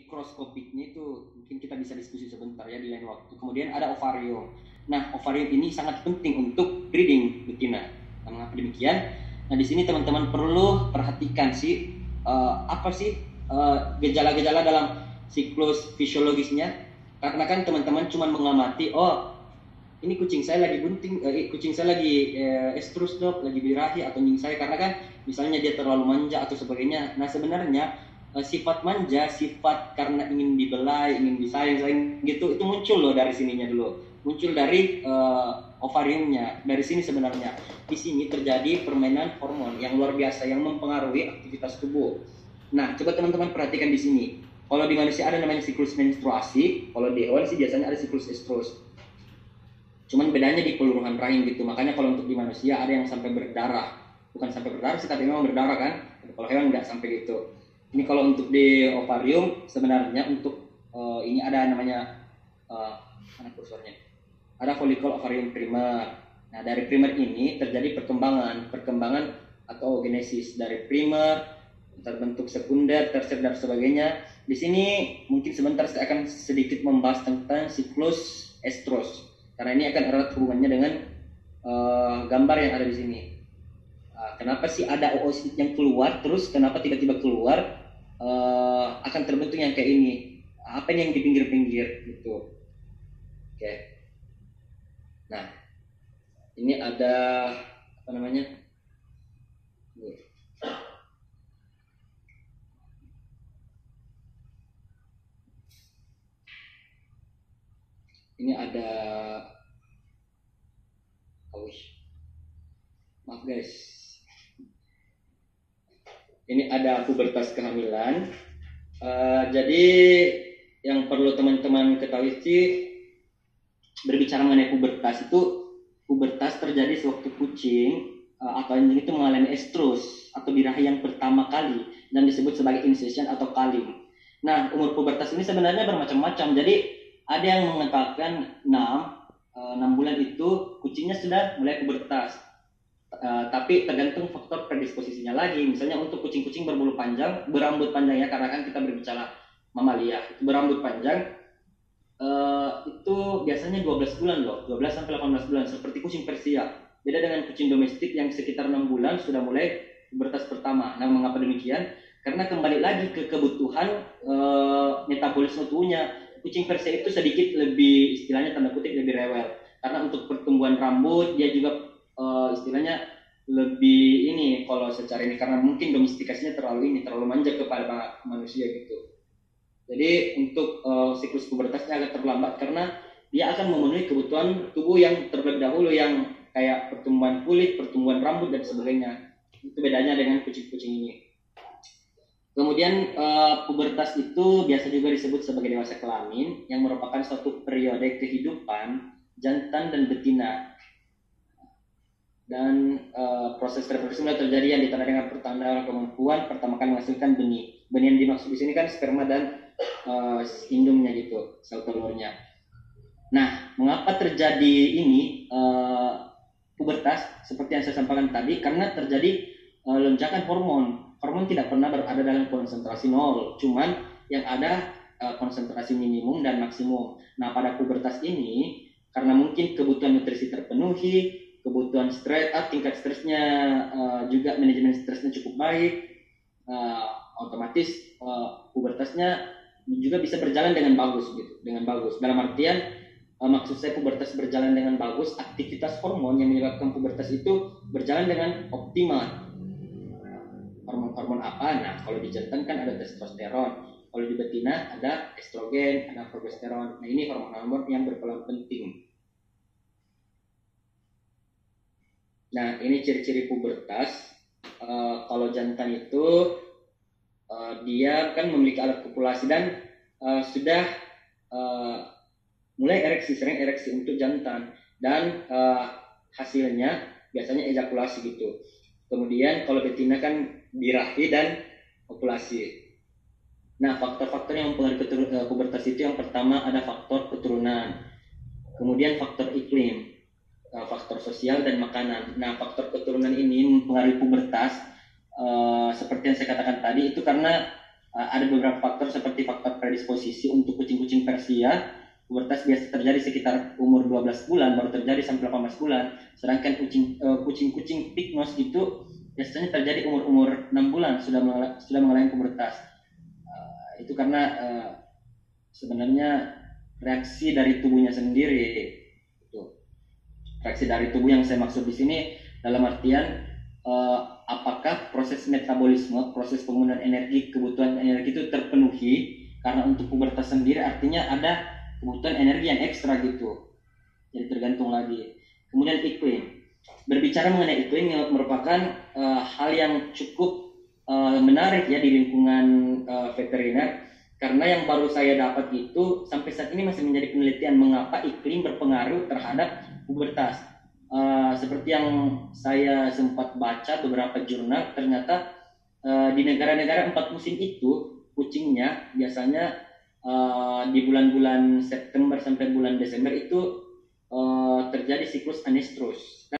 mikroskopiknya itu mungkin kita bisa diskusi sebentar ya di lain waktu. Kemudian ada ovarium. Nah, ovarium ini sangat penting untuk breeding betina. Nah, mengapa demikian? Nah, di sini teman-teman perlu perhatikan sih apa sih gejala-gejala dalam siklus fisiologisnya. Karena kan teman-teman cuma mengamati, oh ini kucing saya lagi bunting, kucing saya lagi estrus dok, lagi birahi atau anjing saya, karena kan misalnya dia terlalu manja atau sebagainya. Nah sebenarnya sifat manja, sifat karena ingin dibelai, ingin disayang gitu, itu muncul loh dari sininya dulu, muncul dari ovariumnya, dari sini sebenarnya. Di sini terjadi permainan hormon yang luar biasa yang mempengaruhi aktivitas tubuh. Nah coba teman-teman perhatikan di sini. Kalau di manusia ada namanya siklus menstruasi, kalau di hewan sih biasanya ada siklus estrus. Cuman bedanya di peluruhan rahim gitu. Makanya kalau untuk di manusia ada yang sampai berdarah. Bukan sampai berdarah sih, tapi memang berdarah kan. Kalau hewan nggak sampai gitu. Ini kalau untuk di ovarium sebenarnya untuk ini ada namanya mana kursornya? Ada folikel ovarium primer. Nah dari primer ini terjadi perkembangan atau genesis dari primer terbentuk sekunder, tersier dan sebagainya. Di sini mungkin sebentar saya akan sedikit membahas tentang siklus estrus. Karena ini akan erat hubungannya dengan gambar yang ada di sini. Kenapa sih ada oosit yang keluar, terus kenapa tiba-tiba keluar akan terbentuk yang kayak ini? Apa yang di pinggir-pinggir gitu? Oke. Nah, ini ada apa namanya? Ini ada maaf guys, ini ada pubertas kehamilan. Jadi yang perlu teman-teman ketahui sih, berbicara mengenai pubertas itu, pubertas terjadi sewaktu kucing atau anjing itu mengalami estrus atau birahi yang pertama kali dan disebut sebagai initiation atau culling. Nah, umur pubertas ini sebenarnya bermacam-macam. Jadi ada yang mengatakan 6 bulan itu kucingnya sudah mulai pubertas. Tapi tergantung faktor predisposisinya lagi. Misalnya untuk kucing-kucing berambut panjang ya, karena kan kita berbicara mamalia, berambut panjang itu biasanya 12 bulan loh, 12 sampai 18 bulan seperti kucing Persia. Beda dengan kucing domestik yang sekitar 6 bulan sudah mulai pubertas pertama. Nah, mengapa demikian? Karena kembali lagi ke kebutuhan metabolisme tubuhnya. Kucing Persia itu sedikit lebih, istilahnya tanda kutip, lebih rewel. Karena untuk pertumbuhan rambut dia juga istilahnya lebih ini kalau secara ini, karena mungkin domestikasinya terlalu manja kepada manusia gitu. Jadi untuk siklus pubertasnya agak terlambat karena dia akan memenuhi kebutuhan tubuh yang terlebih dahulu, yang kayak pertumbuhan kulit, pertumbuhan rambut dan sebagainya. Itu bedanya dengan kucing-kucing ini. Kemudian pubertas itu biasa juga disebut sebagai dewasa kelamin, yang merupakan suatu periode kehidupan jantan dan betina. Dan proses reproduksi mulai terjadi yang ditandai dengan pertanda kemampuan pertama kali menghasilkan benih. Benih yang dimaksud di sini kan sperma dan indungnya gitu, sel telurnya. Nah, mengapa terjadi ini pubertas seperti yang saya sampaikan tadi? Karena terjadi lonjakan hormon. Hormon tidak pernah berada dalam konsentrasi nol, cuman yang ada konsentrasi minimum dan maksimum. Nah, pada pubertas ini karena mungkin kebutuhan nutrisi terpenuhi, kebutuhan stres, tingkat stresnya juga manajemen stresnya cukup baik, otomatis pubertasnya juga bisa berjalan dengan bagus gitu, dengan bagus. Dalam artian maksud saya pubertas berjalan dengan bagus, aktivitas hormon yang menyebabkan pubertas itu berjalan dengan optimal. Hormon-hormon apa? Nah, kalau di jantan kan ada testosteron, kalau di betina ada estrogen, ada progesteron. Nah, ini hormon-hormon yang berperan penting. Nah, ini ciri-ciri pubertas. Kalau jantan itu dia kan memiliki alat kopulasi dan sudah mulai sering ereksi untuk jantan, dan hasilnya biasanya ejakulasi gitu. Kemudian kalau betina kan birahi dan kopulasi. Nah, faktor-faktor yang mempengaruhi pubertas itu yang pertama ada faktor keturunan, kemudian faktor iklim, faktor sosial dan makanan. Nah, faktor keturunan ini mempengaruhi pubertas seperti yang saya katakan tadi itu karena ada beberapa faktor seperti faktor predisposisi manusia, pubertas biasa terjadi sekitar umur 12 bulan, baru terjadi sampai 18 bulan. Sedangkan kucing-kucing pygmos itu biasanya terjadi umur 6 bulan sudah mengalami pubertas. Itu karena sebenarnya reaksi dari tubuhnya sendiri. Reaksi dari tubuh yang saya maksud di sini dalam artian apakah proses metabolisme, proses penggunaan energi, kebutuhan energi itu terpenuhi, karena untuk pubertas sendiri artinya ada kebutuhan energi yang ekstra gitu. Jadi tergantung lagi. Kemudian iklim. Berbicara mengenai iklim yang merupakan hal yang cukup menarik ya di lingkungan veteriner, karena yang baru saya dapat itu sampai saat ini masih menjadi penelitian mengapa iklim berpengaruh terhadap pubertas. Seperti yang saya sempat baca beberapa jurnal, ternyata di negara-negara 4 musim itu kucingnya biasanya di bulan-bulan September sampai bulan Desember itu terjadi siklus anestrus.